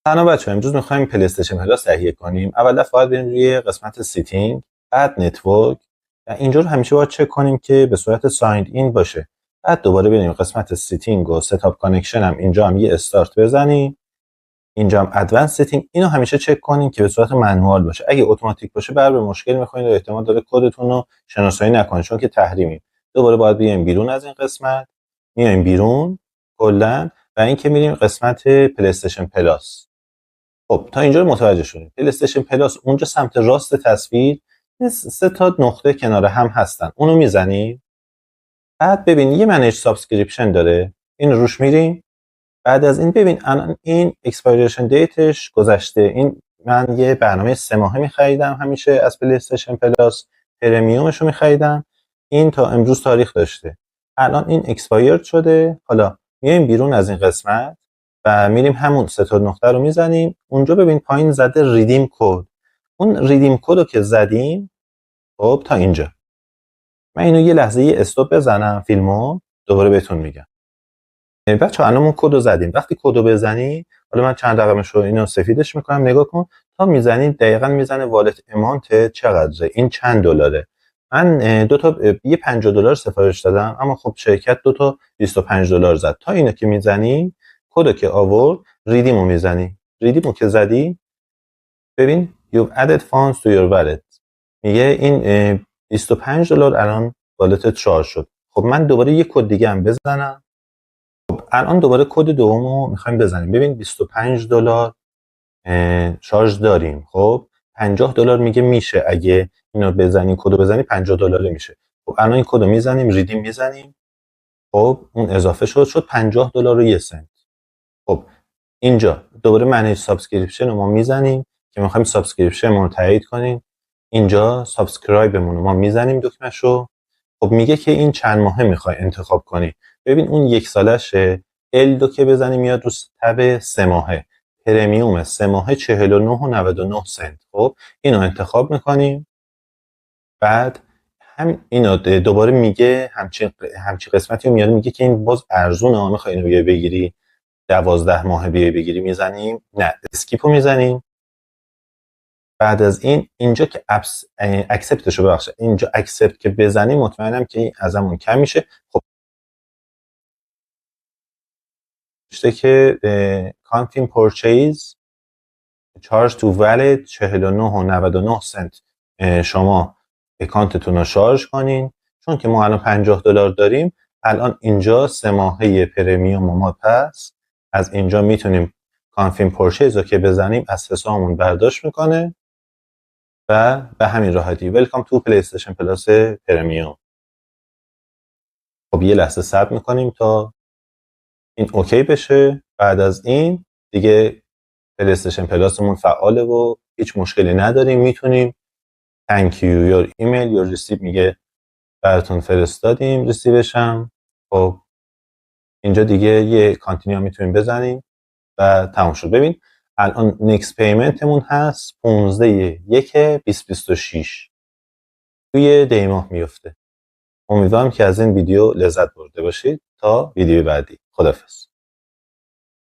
سلام بچه‌ها، امروز می‌خوایم پلی استیشن پلاس تهیه کنیم. اول باید بریم روی قسمت سیتینگ، بعد نتورک و اینجا رو همیشه باید چک کنیم که به صورت سایند این باشه. بعد دوباره بریم قسمت سیتینگ و ستاپ کانکشن هم اینجا هم یه استارت بزنیم. اینجا هم ادوانس سیتینگ، اینو همیشه چک کنیم که به صورت منوال باشه. اگه اتوماتیک باشه به مشکل می‌خورید و احتمال داره کدتون رو شناسایی نکنه چون که تحریمی. دوباره باید بیایم بیرون از این قسمت. میایم بیرون کلاً و اینکه میریم قسمت پلی استیشن پلاس. خب تا اینجا رو متوجه شدیم. پلی استیشن پلاس اونجا سمت راست تصویر سه تا نقطه کنار هم هستن. اونو میزنیم. بعد ببین یه منیج سابسکریپشن داره. این روش میریم. بعد از این ببین الان این اکسپایریشن دیتش گذشته. این من یه برنامه 3 ماهه می‌خریدم همیشه از پلی استیشن پلاس، پرمیومش رو می‌خریدم. این تا امروز تاریخ داشته. الان این اکسپایرد شده. حالا میایم بیرون از این قسمت و میریم همون سه تا نقطه رو میزنیم. اونجا ببین پایین زده ریدیم کد. اون ریدیم کد رو که زدیم خب تا اینجا. من اینو یه لحظه یه استاپ بزنم فیلمو دوباره بهتون میگم. بچه‌ها الان ما کد رو زدیم. وقتی کد رو بزنی، حالا من چند رقمش رو اینو سفیدش میکنم نگاه کن تا میزنی دقیقاً میزنه والت امانت چقدره، این چند دلاره. من دو تا یه $50 سفارش دادم اما خب شرکت دو تا $25 زد. تا اینو که میزنی کدو که آورد ریدیمو میزنی. ریدیمو که زدی ببین you've added funds to your wallet میگه این $25 الان والتت شارژ شد. خب من دوباره یه کد دیگه هم بزنم. خب الان دوباره کد دومو میخوایم بزنیم. ببین $25 شارژ داریم. خب $50 میگه میشه اگه اینو بزنی کدو بزنی $50 میشه. خب الان این کدو میزنیم ریدیم میزنیم. خب اون اضافه شد $50 و 1 سنت. خب اینجا دوباره منیج سابسکریپشن رو ما میزنیم که میخوایم سابسکریپشن رو تایید کنیم. اینجا سابسکرایبمون رو ما میزنیم دکمه‌شو. خب میگه که این چند ماهه میخوای انتخاب کنی. ببین اون 1 سالشه. L2 که بزنی میاد رو تب 3 ماهه. پرمیوم 3 ماهه 49.99 سنت. خب اینو انتخاب میکنیم. بعد هم اینو دوباره میگه همچین قسمتی رو میاد میگه که این باز ارزونه میخوای اینو بگیری 12 ماه بیای بگیری میزنیم. نه اسکیپو میزنیم. بعد از این اینجا که اکسپتش رو ببخشید اینجا اکسپت که بزنیم مطمئنم که این ازمون کم میشه. خب نوشته که کانفیم پورچیز چارج تو والید 49.99 سنت شما اکانتتون رو شارژ کنین. چون که ما الان $50 داریم الان اینجا 3 ماهه پرمیوم ما پس از اینجا میتونیم کانفیم پورچیز رو که بزنیم از حسابمون برداشت میکنه و به همین راحتی ویلکام تو پلی استیشن پلاس پرمیوم. خب یه لحظه صبر میکنیم تا این اوکی بشه. بعد از این دیگه پلی استیشن پلاسمون فعاله و هیچ مشکلی نداریم. میتونیم thank you your email your receipt میگه براتون فرستادیم ریسیوش هم. خب اینجا دیگه یه کانتینیو میتونیم بزنیم و تموم شد. ببین الان نیکس پیمنتمون هست 15/1/2026 توی دی ماه میفته. امیدوارم که از این ویدیو لذت برده باشید. تا ویدیو بعدی. خداحافظ.